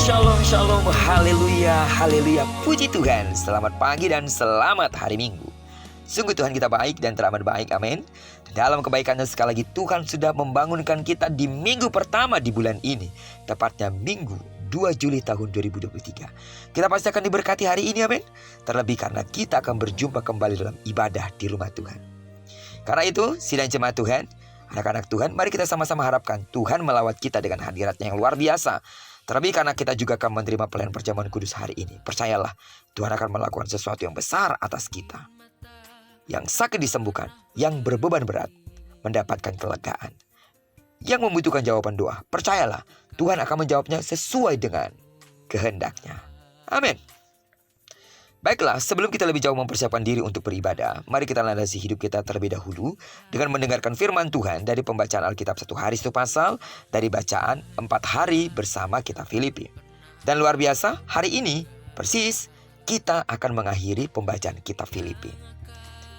Shalom, shalom, haleluya, haleluya. Puji Tuhan, selamat pagi dan selamat hari Minggu. Sungguh Tuhan kita baik dan teramat baik, amin. Dalam kebaikannya sekali lagi Tuhan sudah membangunkan kita di minggu pertama di bulan ini. Tepatnya minggu 2 Juli tahun 2023. Kita pasti akan diberkati hari ini, amin. Terlebih karena kita akan berjumpa kembali dalam ibadah di rumah Tuhan. Karena itu, sidang jemaat Tuhan, anak-anak Tuhan, mari kita sama-sama harapkan Tuhan melawat kita dengan hadiratnya yang luar biasa. Terlebih karena kita juga akan menerima pelayanan perjamuan kudus hari ini. Percayalah, Tuhan akan melakukan sesuatu yang besar atas kita. Yang sakit disembuhkan, yang berbeban berat mendapatkan kelegaan. Yang membutuhkan jawaban doa, percayalah, Tuhan akan menjawabnya sesuai dengan kehendaknya. Amin. Baiklah, sebelum kita lebih jauh mempersiapkan diri untuk beribadah, mari kita landasi hidup kita terlebih dahulu dengan mendengarkan firman Tuhan dari pembacaan Alkitab 1 hari 1 pasal, dari bacaan 4 hari bersama kitab Filipi. Dan luar biasa, hari ini persis kita akan mengakhiri pembacaan kitab Filipi.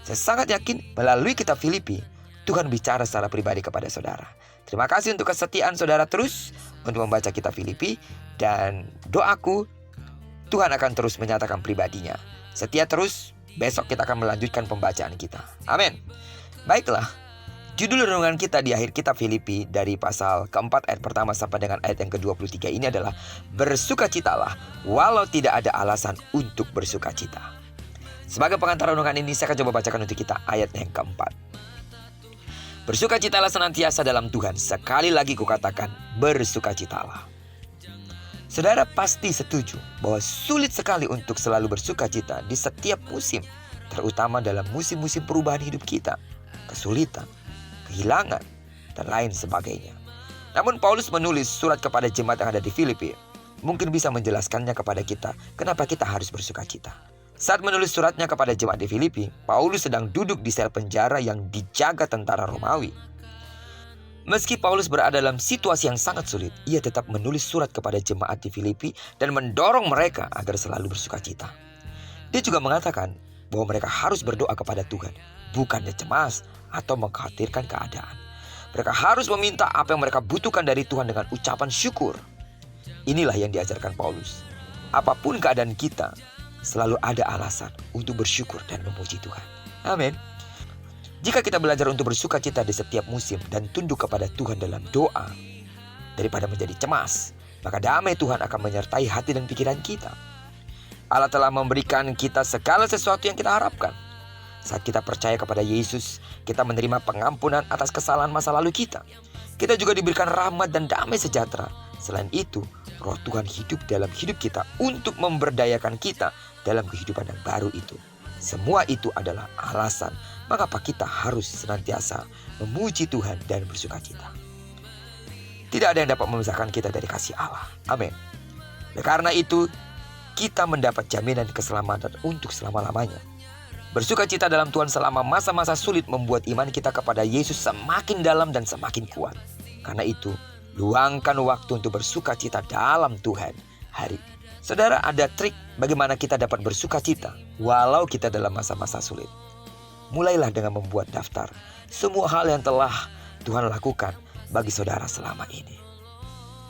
Saya sangat yakin melalui kitab Filipi, Tuhan bicara secara pribadi kepada saudara. Terima kasih untuk kesetiaan saudara terus untuk membaca kitab Filipi, dan doaku Tuhan akan terus menyatakan pribadinya. Setia terus, besok kita akan melanjutkan pembacaan kita. Amin. Baiklah, judul renungan kita di akhir kitab Filipi dari pasal keempat ayat pertama sampai dengan ayat yang ke-23 ini adalah bersukacitalah walau tidak ada alasan untuk bersukacita. Sebagai pengantar renungan ini, saya akan coba bacakan untuk kita ayat yang keempat. Bersukacitalah senantiasa dalam Tuhan. Sekali lagi kukatakan, bersukacitalah. Saudara pasti setuju bahwa sulit sekali untuk selalu bersukacita di setiap musim, terutama dalam musim-musim perubahan hidup kita, kesulitan, kehilangan, dan lain sebagainya. Namun Paulus menulis surat kepada jemaat yang ada di Filipi, mungkin bisa menjelaskannya kepada kita kenapa kita harus bersukacita. Saat menulis suratnya kepada jemaat di Filipi, Paulus sedang duduk di sel penjara yang dijaga tentara Romawi. Meski Paulus berada dalam situasi yang sangat sulit, ia tetap menulis surat kepada jemaat di Filipi dan mendorong mereka agar selalu bersukacita. Dia juga mengatakan bahwa mereka harus berdoa kepada Tuhan, bukannya cemas atau mengkhawatirkan keadaan. Mereka harus meminta apa yang mereka butuhkan dari Tuhan dengan ucapan syukur. Inilah yang diajarkan Paulus. Apapun keadaan kita, selalu ada alasan untuk bersyukur dan memuji Tuhan. Amin. Jika kita belajar untuk bersukacita di setiap musim dan tunduk kepada Tuhan dalam doa, daripada menjadi cemas, maka damai Tuhan akan menyertai hati dan pikiran kita. Allah telah memberikan kita segala sesuatu yang kita harapkan. Saat kita percaya kepada Yesus, kita menerima pengampunan atas kesalahan masa lalu kita. Kita juga diberikan rahmat dan damai sejahtera. Selain itu, Roh Tuhan hidup dalam hidup kita untuk memberdayakan kita dalam kehidupan yang baru itu. Semua itu adalah alasan mengapa kita harus senantiasa memuji Tuhan dan bersukacita. Tidak ada yang dapat memisahkan kita dari kasih Allah. Amin. Karena itu, kita mendapat jaminan keselamatan untuk selama-lamanya. Bersukacita dalam Tuhan selama masa-masa sulit membuat iman kita kepada Yesus semakin dalam dan semakin kuat. Karena itu, luangkan waktu untuk bersukacita dalam Tuhan hari ini. Saudara, ada trik bagaimana kita dapat bersukacita walau kita dalam masa-masa sulit. Mulailah dengan membuat daftar semua hal yang telah Tuhan lakukan bagi saudara selama ini.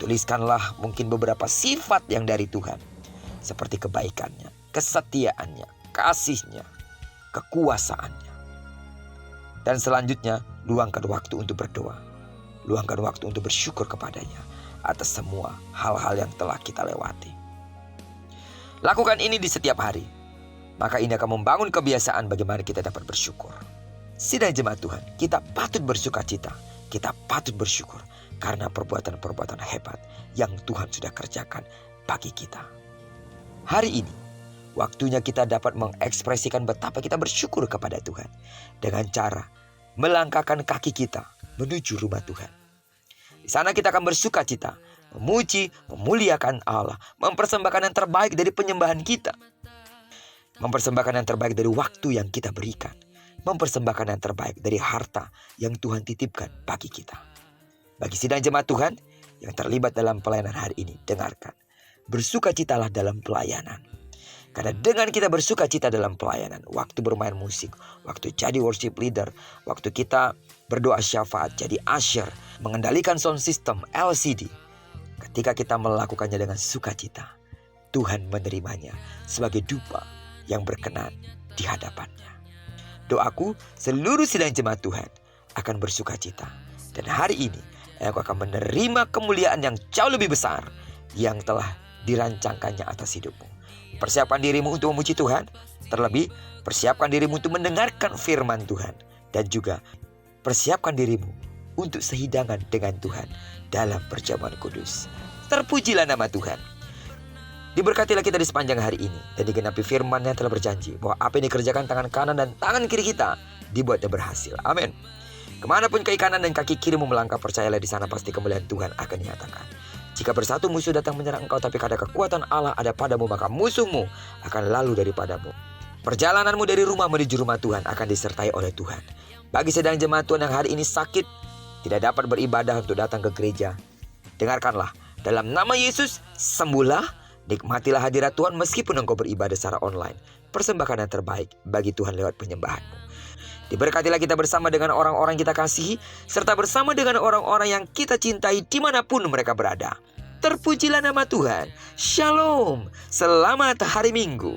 Tuliskanlah mungkin beberapa sifat yang dari Tuhan, seperti kebaikannya, kesetiaannya, kasihnya, kekuasaannya. Dan selanjutnya, luangkan waktu untuk berdoa. Luangkan waktu untuk bersyukur kepadanya atas semua hal-hal yang telah kita lewati. Lakukan ini di setiap hari. Maka ini akan membangun kebiasaan bagaimana kita dapat bersyukur. Sidang jemaat Tuhan, kita patut bersukacita. Kita patut bersyukur karena perbuatan-perbuatan hebat yang Tuhan sudah kerjakan bagi kita. Hari ini, waktunya kita dapat mengekspresikan betapa kita bersyukur kepada Tuhan dengan cara melangkahkan kaki kita menuju rumah Tuhan. Di sana kita akan bersukacita, memuji, memuliakan Allah, mempersembahkan yang terbaik dari penyembahan kita, mempersembahkan yang terbaik dari waktu yang kita berikan, mempersembahkan yang terbaik dari harta yang Tuhan titipkan bagi kita. Bagi sidang jemaat Tuhan yang terlibat dalam pelayanan hari ini, dengarkan, bersukacitalah dalam pelayanan. Karena dengan kita bersukacita dalam pelayanan, waktu bermain musik, waktu jadi worship leader, waktu kita berdoa syafaat, jadi usher, mengendalikan sound system, LCD, Ketika kita melakukannya dengan sukacita, Tuhan menerimanya sebagai dupa yang berkenan di hadapannya. Doaku, seluruh sidang jemaat Tuhan akan bersukacita. Dan hari ini, aku akan menerima kemuliaan yang jauh lebih besar yang telah dirancangkannya atas hidupmu. Persiapkan dirimu untuk memuji Tuhan. Terlebih, persiapkan dirimu untuk mendengarkan firman Tuhan. Dan juga persiapkan dirimu untuk sehidangan dengan Tuhan dalam perjamuan kudus. Terpujilah nama Tuhan. Diberkatilah kita di sepanjang hari ini, dan digenapi firman yang telah berjanji bahwa apa yang dikerjakan tangan kanan dan tangan kiri kita dibuatnya berhasil. Amin. Kemanapun kaki kanan dan kaki kirimu melangkah, percayalah di sana pasti kemuliaan Tuhan akan dinyatakan. Jika bersatu musuh datang menyerang engkau, tapi kadang kekuatan Allah ada padamu, maka musuhmu akan lalu daripadamu. Perjalananmu dari rumah menuju rumah Tuhan akan disertai oleh Tuhan. Bagi sedang jemaat Tuhan yang hari ini sakit, tidak dapat beribadah untuk datang ke gereja, dengarkanlah, dalam nama Yesus, sembuhlah. Nikmatilah hadirat Tuhan meskipun engkau beribadah secara online. Persembahkan yang terbaik bagi Tuhan lewat penyembahanmu. Diberkatilah kita bersama dengan orang-orang kita kasihi, serta bersama dengan orang-orang yang kita cintai dimanapun mereka berada. Terpujilah nama Tuhan. Shalom. Selamat hari Minggu.